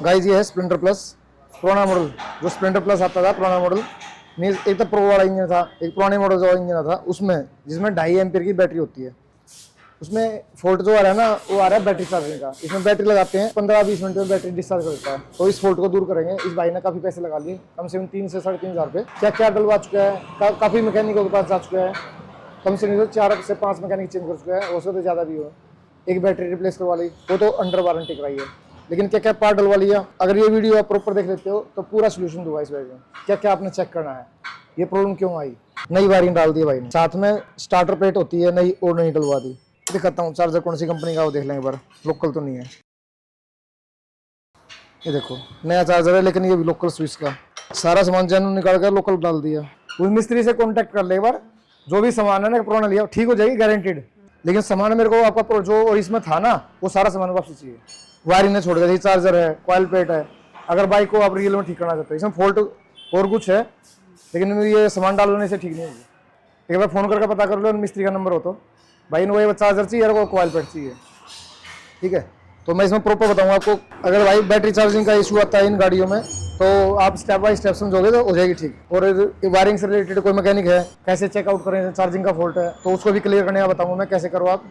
Guys ये है Splendor plus पुराना मॉडल। जो स्प्लेंडर प्लस आता था पुराना मॉडल मीन एक तो प्रो वाला इंजन था, एक पुराने मॉडल जो इंजन था उसमें जिसमें 2.5 एम्पीयर की बैटरी होती है। उसमें फॉल्ट जो आ रहा है ना वो आ रहा है बैटरी चार्जिंग का। इसमें बैटरी लगाते हैं 15-20 मिनट में बैटरी डिस्चार्ज करता है। तो इस फॉल्ट को दूर करेंगे। इस भाई ने काफ़ी पैसे लगा लिए, कम से कम 3 से 3.5 हज़ार रुपये। क्या क्या डलवा चुका है, काफ़ी मैकेनिकों के पास जा चुका है, कम से कम 4 से 5 मैकेनिक चेंज कर चुका है, उससे तो ज़्यादा भी हो। एक बैटरी रिप्लेस करवा ली, वो तो अंडर वारंटी कराई है। लेकिन क्या क्या पार्ट डलवा लिया। अगर ये वीडियो आप प्रॉपर देख लेते हो तो पूरा सोल्यूशन दूंगा इस वीडियो में। क्या क्या आपने चेक करना है, ये प्रॉब्लम क्यों आई। नई वायरिंग डाल दी भाई ने, साथ में स्टार्टर प्लेट होती है नई और नहीं डलवा दी। दिखाता हूँ चार्जर कौन सी कंपनी का, वो देख लें एक बार, लोकल तो नहीं है। ये देखो नया चार्जर है लेकिन ये भी लोकल स्विच का। सारा सामान जेन्युइन निकाल कर लोकल डाल दिया। उस मिस्त्री से कांटेक्ट कर ले एक बार, जो भी सामान है ना पुराना लिया ठीक हो जाएगी गारंटीड। लेकिन सामान मेरे को आपका जो और इसमें था ना वो सारा सामान वापस चाहिए। वायरिंग ने छोड़ दिया, चार्जर है, कॉइल प्लेट है। अगर बाइक को आप रियल में ठीक करना चाहते हो, इसमें फॉल्ट और कुछ है लेकिन ये सामान डालने से ठीक नहीं होगी। एक बार फोन करके पता कर लो मिस्त्री का नंबर हो तो, भाई ने वही चार्जर चाहिए और कॉइल प्लेट चाहिए, ठीक है। तो मैं इसमें प्रॉपर बताऊंगा आपको। अगर भाई बैटरी चार्जिंग का इशू आता है इन गाड़ियों में तो आप स्टेप बाय स्टेप समझोगे तो हो जाएगी ठीक। और वायरिंग से रिलेटेड कोई मैकेनिक है, कैसे चेकआउट करें चार्जिंग का फॉल्ट है तो उसको भी क्लियर करने का बताऊंगा मैं कैसे करो आप।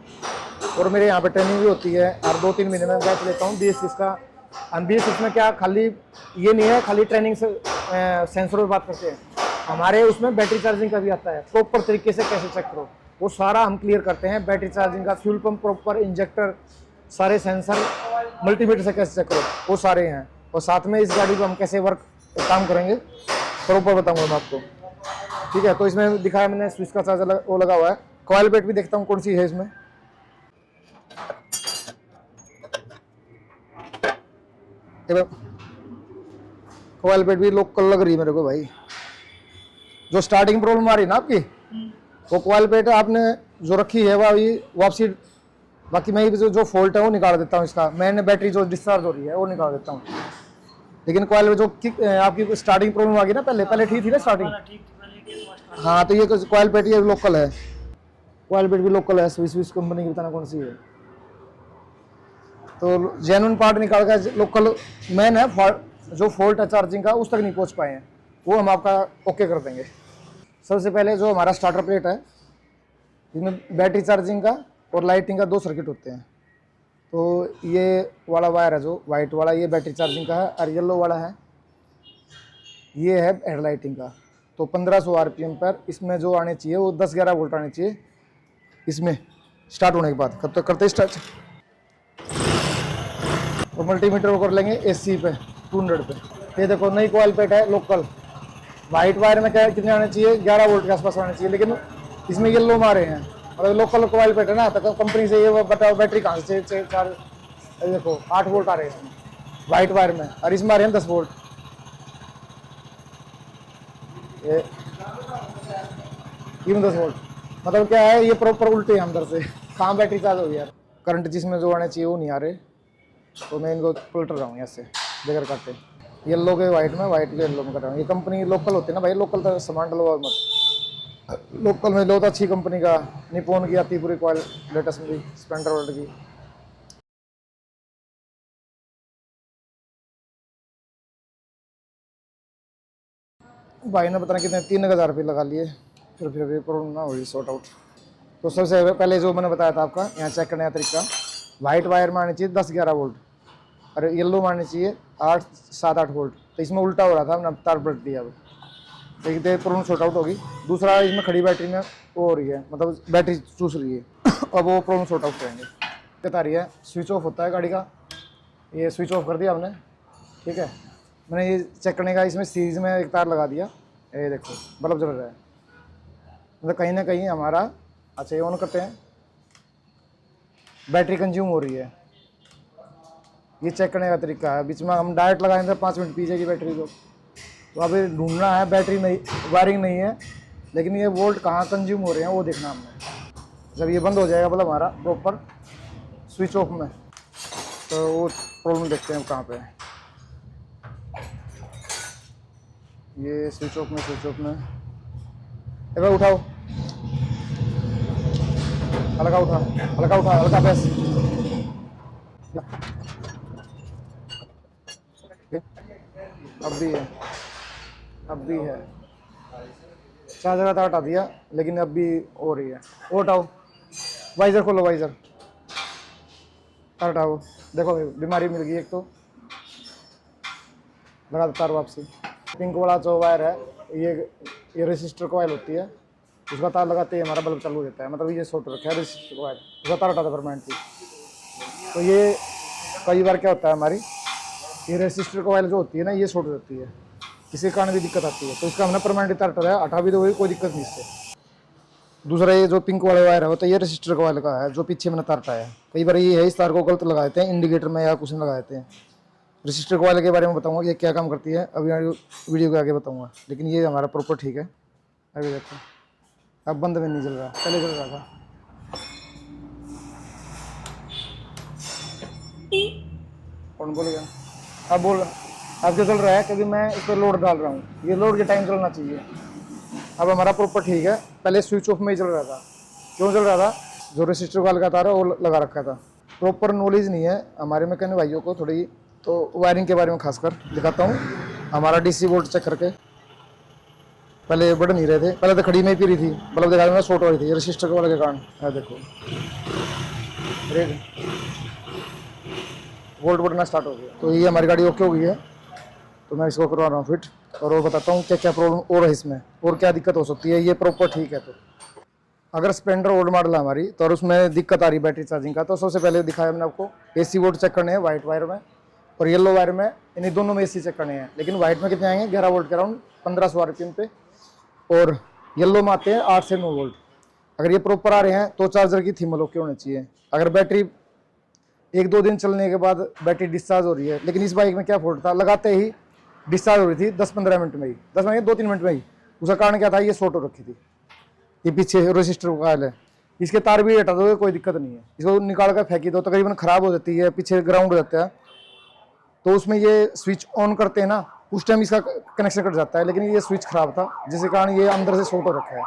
और मेरे यहाँ पे ट्रेनिंग भी होती है हर 2-3 महीने में बैच लेता हूँ BS6 का। BS6 में क्या खाली ये नहीं है खाली ट्रेनिंग से सेंसर पर बात करते हैं, हमारे उसमें बैटरी चार्जिंग का भी आता है। प्रॉपर तरीके से कैसे चेक करो वो सारा हम क्लियर करते हैं। बैटरी चार्जिंग का फ्यूल पंप प्रॉपर इंजेक्टर सारे सेंसर मल्टीमीटर से कैसे चेक करो वो सारे हैं। और साथ में इस गाड़ी को हम कैसे काम करेंगे प्रॉपर बताऊंगा मैं आपको, ठीक है। तो इसमें दिखाया मैंने स्विच का चार्जर वो लगा हुआ है। कॉइल प्लेट भी देखता हूँ कौन सी है इसमें। कॉइल प्लेट भी लोकल लग रही है मेरे को भाई। जो स्टार्टिंग प्रॉब्लम आ रही है ना आपकी वो कॉइल प्लेट आपने जो रखी है वो वापसी, बाकी मैं जो फॉल्ट है वो निकाल देता हूँ इसका। मैंने बैटरी जो डिस्चार्ज हो रही है वो निकाल देता हूँ। लेकिन कॉइल में जो आपकी स्टार्टिंग प्रॉब्लम आ गई ना पहले ठीक थी ना स्टार्टिंग, हाँ तो ये कॉइल प्लेट ये लोकल है। कॉइल प्लेट भी लोकल है, स्विस कंपनी की, बताना कौन सी है। तो जेन्युइन पार्ट निकाल कर लोकल मैन है, जो फॉल्ट है चार्जिंग का उस तक नहीं पहुँच पाए हैं वो हम आपका ओके कर देंगे। सबसे पहले जो हमारा स्टार्टर प्लेट है इसमें बैटरी चार्जिंग का और लाइटिंग का 2 सर्किट होते हैं। तो ये वाला वायर है जो वाइट वाला ये बैटरी चार्जिंग का है और येलो वाला है ये है हेडलाइटिंग का। तो 1500 RPM पर इसमें जो आने चाहिए वो 10-11 वोल्ट आने चाहिए इसमें स्टार्ट होने के बाद। कब तक करते स्टार्ट। और मल्टीमीटर वो कर लेंगे AC पे 200 पे। ये देखो नई कॉइल प्लेट है लोकल। वाइट वायर में क्या कितने आने चाहिए 11 वोल्ट के आसपास आने चाहिए, लेकिन इसमें येलो मारे हैं। और लोकल कॉइल प्लेट है ना तो कंपनी से ये बताओ बैटरी कहाँ से चार देखो 8 वोल्ट आ रहे हैं इसमें वाइट वायर में, और इसमें आ रहे हैं 10 वोल्ट। ये 10 वोल्ट मतलब क्या है ये प्रॉपर उल्टे हैं अंदर से। कहाँ बैटरी चार्ज हो गई यार। करंट जिसमें जो आने चाहिए वो नहीं आ रहे तो मैं इनको पलट रहा हूँ ऐसे बगैर काटे। येलो के वाइट में, वाइट के येलो में कर रहा हूँ। ये कंपनी लोकल होती है ना भाई, लोकल तो सामान डलवा मत। लोकल में लो तो अच्छी कंपनी का, निपोन की आती पूरी कॉइल लेटेस्ट में भी, स्प्लेंडर वर्ल्ड की। भाई ने पता नहीं कितने 3,000 रुपये लगा लिए, फिर भी प्रॉब्लम ना हुई सॉर्ट आउट। तो सबसे पहले जो मैंने बताया था आपका यहाँ चेक करने का तरीका, वाइट वायर में आनी चाहिए 10-11 वोल्ट और येलो में आनी चाहिए 8-7-8 वोल्ट। तो इसमें उल्टा हो रहा था, हमने तार पलट दिया। अब देखते प्रॉब्लम सॉर्ट आउट होगी। दूसरा इसमें खड़ी बैटरी में वो हो रही है, मतलब बैटरी चूस रही है। अब वो प्रॉब्लम सॉर्ट आउट करेंगे। बता रही है स्विच ऑफ होता है गाड़ी का, ये स्विच ऑफ कर दिया हमने, ठीक है। मैंने ये चेक करने का इसमें सीरीज में एक तार लगा दिया, ये देखो बल्ब जल रहा है, मतलब कहीं ना कहीं हमारा। अच्छा ये ऑन करते हैं, बैटरी कंज्यूम हो रही है, ये चेक करने का तरीका है। बीच में हम डायरेक्ट लगाएंगे 5 मिनट पी जाएगी बैटरी को। तो अभी ढूंढना है बैटरी नहीं, वायरिंग नहीं है, लेकिन ये वोल्ट कहाँ कंज्यूम हो रहे हैं वो देखना हमने। जब ये बंद हो जाएगा मतलब हमारा प्रॉपर स्विच ऑफ में, तो वो प्रॉब्लम देखते हैं कहाँ पे है। ये स्विच ऑफ में एक बार उठाओ, हल्का उठा, हल्का प्रेस। अब भी है, अब भी है। चार्जर का तार हटा दिया लेकिन अब भी हो रही है। वो हटाओ, वाइजर खोलो, वाइजर तार हटाओ। देखो बीमारी मिल गई एक तो, लगा दो तार वापसी। पिंक वाला जो वायर है ये रेसिस्टर कॉइल होती है, उसका तार लगाते ही हमारा बल्ब चालू हो जाता है। मतलब ये शॉर्ट रखा है रेसिस्टर वायर, उसका तार हटाता है परमानेंटली। तो ये कई बार क्या होता है, हमारी ये रेसिस्टर कॉइल जो होती है ना, ये शॉर्ट हो जाती है, किसी कारण भी दिक्कत आती है। तो इसका हमने परमानेंट तार हटाया, हटा भी दो कोई दिक्कत नहीं इससे। दूसरा ये जो पिंक वाला वायर है वो तो ये रेसिस्टर कॉइल का है, जो पीछे मैंने तार हटाया है। कई बार ये है इस तार को गलत लगा देते हैं इंडिकेटर में या कुछ में लगा देते हैं। रेसिस्टर कॉइल के बारे में बताऊंगा ये क्या काम करती है, अभी वीडियो के आगे बताऊंगा। लेकिन ये हमारा प्रॉपर ठीक है। अभी देखो अब बंद में नहीं चल रहा, पहले चल रहा था। कौन बोलेगा? अब बोल, अब जो चल रहा है क्योंकि मैं इस पर लोड डाल रहा हूँ, ये लोड के टाइम चलना चाहिए। अब हमारा प्रॉपर ठीक है। पहले स्विच ऑफ में ही चल रहा था। क्यों चल रहा था? जो रेसिस्टर कॉइल का तार है वो लगा रखा था। प्रॉपर नॉलेज नहीं है हमारे मैकेनिक भाइयों को थोड़ी, तो वायरिंग के बारे में खासकर दिखाता हूँ। हमारा डीसी वोल्ट चेक करके, पहले बढ़ नहीं रहे थे, पहले तो खड़ी में ही पी रही थी, मतलब दिखा देना शॉर्ट हो रही थी रेसिस्टर कॉइल के कारण। है देखो रेड वोल्ट बढ़ना स्टार्ट हो गया। तो ये हमारी गाड़ी ओके हो गई है। तो मैं इसको करवा रहा हूँ फिट और बताता हूँ क्या क्या प्रॉब्लम और है इसमें और क्या दिक्कत हो सकती है। ये प्रॉपर ठीक है। तो अगर स्प्लेंडर ओल्ड मॉडल है हमारी तो और उसमें दिक्कत आ रही है बैटरी चार्जिंग का, तो सबसे पहले दिखाया मैंने आपको एसी वोल्ट चेक करने हैं वाइट वायर में और येलो वायर में, इन्हीं दोनों में एसी चेक करने हैं। लेकिन वाइट में कितने आएंगे 11 वोल्ट के अराउंड 1500 RPM पे, और येलो में आते हैं 8 से 9 वोल्ट। अगर ये प्रॉपर आ रहे हैं तो चार्जर की थीमल ओके होनी चाहिए। अगर बैटरी 1-2 दिन चलने के बाद बैटरी डिस्चार्ज हो रही है, लेकिन इस बाइक में क्या फॉल्ट था, लगाते ही डिस्चार्ज हो रही थी 10-15 मिनट में ही, 10 मिनट 2-3 मिनट में ही। उसका कारण क्या था, ये शॉर्ट हो रखी थी। ये पीछे रेसिस्टर कॉइल है, इसके तार भी हटा दोगे कोई दिक्कत नहीं है। इसको निकाल कर फेंकी दो, तकरीबन खराब हो जाती है, पीछे ग्राउंड हो जाता है। तो उसमें ये स्विच ऑन करते हैं ना, उस टाइम इसका कनेक्शन कट जाता है। लेकिन ये स्विच खराब था जिसके कारण ये अंदर से शॉर्ट हो रखा है।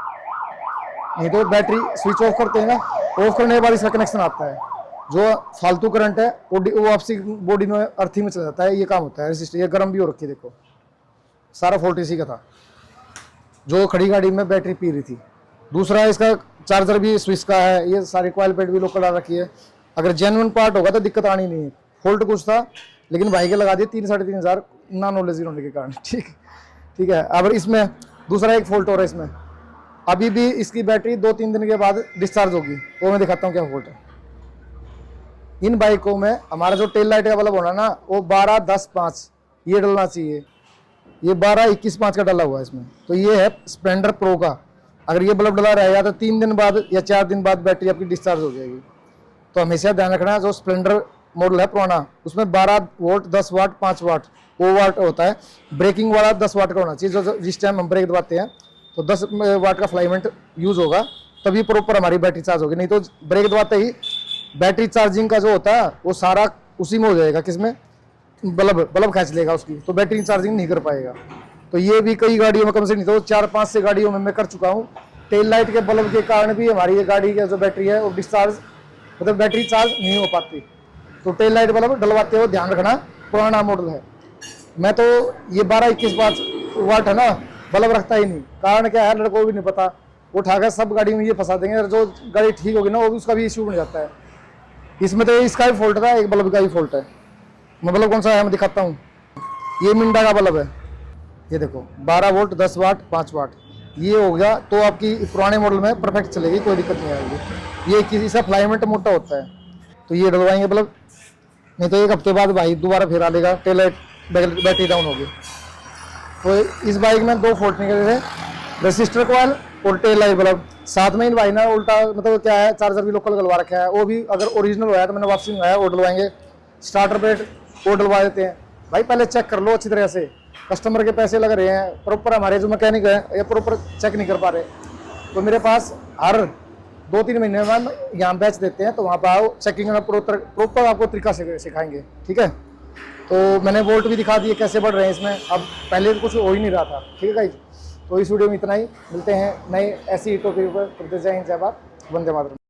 नहीं तो बैटरी स्विच ऑफ करते हैं ना, ऑफ करने के बाद इसका कनेक्शन आता है, जो फालतू करंट है वो आपसी बॉडी में अर्थिंग में चला जाता है। ये काम होता है रेसिस्टर। ये गर्म भी हो रखी है, देखो सारा फॉल्ट इसी का था, जो खड़ी गाड़ी में बैटरी पी रही थी। दूसरा इसका चार्जर भी स्विच का है, ये सारी कॉइल प्लेट भी लोकल डाल रखी है। अगर जेन्युइन पार्ट होगा तो दिक्कत आनी नहीं है। फॉल्ट कुछ था लेकिन भाई के लगा दिए 3-3.5 हज़ार ना नॉलेज होने के कारण। ठीक है। अब इसमें दूसरा एक फॉल्ट हो रहा है इसमें, अभी भी इसकी बैटरी 2-3 दिन के बाद डिस्चार्ज होगी। वो मैं दिखाता हूँ क्या फॉल्ट है। इन बाइकों में हमारा जो टेल लाइट का बल्ब होना ना, वो 12-10-5 ये डलना चाहिए। ये 12-21-5 का डला हुआ है इसमें। तो ये है स्प्लेंडर प्रो का। अगर ये बल्ब डला रहेगा तो 3 दिन बाद या 4 दिन बाद बैटरी आपकी डिस्चार्ज हो जाएगी। तो हमेशा ध्यान रखना, जो स्प्लेंडर मॉडल है पुराना, उसमें 12 वोल्ट, 10 वाट, 5 वाट वो वाट होता है। ब्रेकिंग वाला 10 वाट का होना चाहिए। जो जिस टाइम हम ब्रेक दबाते हैं तो 10 वाट का फ्लाइमेंट यूज होगा, तभी प्रॉपर हमारी बैटरी चार्ज होगी। नहीं तो ब्रेक दबाते ही बैटरी चार्जिंग का जो होता है वो सारा उसी में हो जाएगा, किसमें, बल्ब खींच लेगा उसकी, तो बैटरी चार्जिंग नहीं कर पाएगा। तो ये भी कई गाड़ियों में, कम से नहीं तो 4-5 से गाड़ियों में मैं कर चुका हूँ। टेल लाइट के बल्ब के कारण भी हमारी ये गाड़ी की जो बैटरी है वो डिस्चार्ज, मतलब बैटरी चार्ज नहीं हो पाती। तो टेल लाइट बल्ब डलवाते हो ध्यान रखना, पुराना मॉडल है। मैं तो ये 12-21-5 वाट है ना बल्ब रखता ही नहीं। कारण क्या है, लड़कों को भी नहीं पता, वो उठाकर सब गाड़ी में ये फंसा देंगे। और जो गाड़ी ठीक होगी ना वो भी, उसका भी इश्यू बन जाता है। इसमें तो इसका भी फॉल्ट था, एक बल्ब का भी फॉल्ट है। मैं बल्ब कौन सा है मैं दिखाता हूँ। ये मिंडा का बल्ब है, ये देखो 12 वोल्ट, 10 वाट, 5 वाट ये हो गया। तो आपकी पुराने मॉडल में परफेक्ट चलेगी, कोई दिक्कत नहीं आएगी। ये किसी सा फ्लाइमेंट मोटा होता है, तो ये डलवाएंगे बल्ब। नहीं तो 1 हफ्ते बाद भाई दोबारा फिर आ लेगा, टेल लाइट बैटरी डाउन होगी। तो इस बाइक में 2 फॉल्ट निकले थे, रेसिस्टर कॉइल और टेल लाइट बल्ब। साथ में इन भाई ना उल्टा, मतलब क्या है, चार्जर भी लोकल डलवा रखा है। वो भी अगर ओरिजिनल हुआ है तो मैंने वापसी में आया वो डलवाएंगे। स्टार्टर प्लेट वो डलवा देते हैं। भाई पहले चेक कर लो अच्छी तरह से, कस्टमर के पैसे लग रहे हैं, प्रॉपर हमारे जो मैकेनिक है ये प्रॉपर चेक नहीं कर पा रहे। तो मेरे पास हर 2-3 महीने में यहाँ बैच देते हैं, तो वहाँ पर आओ, चेकिंग में प्रॉपर आपको तरीका से सिखाएंगे। ठीक है। तो मैंने वोल्ट भी दिखा दिए कैसे बढ़ रहे हैं इसमें। अब पहले कुछ हो ही नहीं रहा था। ठीक है गाइस, तो इस वीडियो में इतना ही। मिलते हैं नए ऐसी टॉपिक पर। जय हिंद, जय भारत, वंदे मातरम।